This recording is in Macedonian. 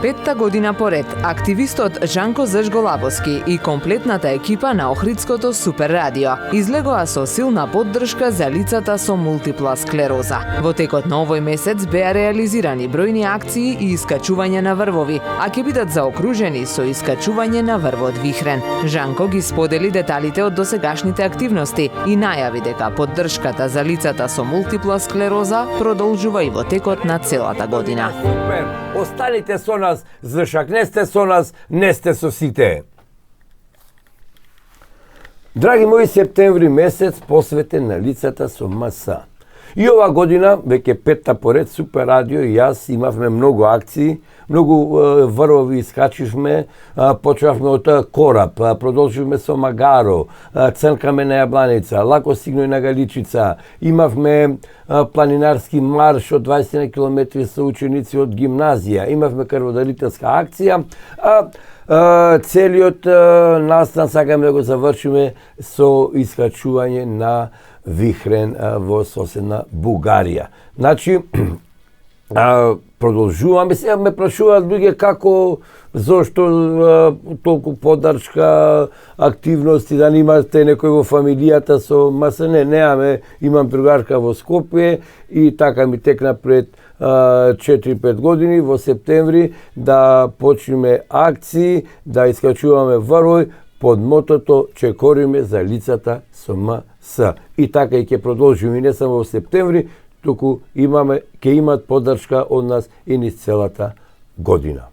Петта година поред, активистот Жанко Зежголабовски и комплетната екипа на Охридското Супер Радио излегоа со силна поддршка за лицата со мултипла склероза. Во текот на овој месец беа реализирани бројни акции и искачување на врвови, а ќе бидат заокружени со искачување на врвот вихрен. Жанко ги сподели деталите од досегашните активности и најави дека поддршката за лицата со мултипла склероза продолжува и во текот на целата година. Супер! Останете со нас, зашак не сте со нас, не сте со сите. Драги мои, септември месец посветен на лицата со МС. И ова година, веќе петта поред, Супер Радио и јас имавме многу акции, многу врвови искачивме, почнавме од Кораб, продолживме со Магаро, црнкаме на Јабланица, лако стигној на Галичица, имавме планинарски марш од 20 километри со ученици од гимназија, имавме крводарителска акција, целиот настан сакаме да го завршиме со искачување на вихрен во соседна Бугарија. Значи, продолжуваме. Сега ме прашуваат луѓе како, зошто толку поддршка, активности, да немате некој во фамилијата со МС. Неаме, имам другарка во Скопје и така ми текна пред 4-5 години во септември да почнеме акции, да искачуваме врвој под мотото "Чекориме за лицата со МС". И така и ќе продолжиме не само во септември, туку ќе имат поддршка од нас и низ целата година.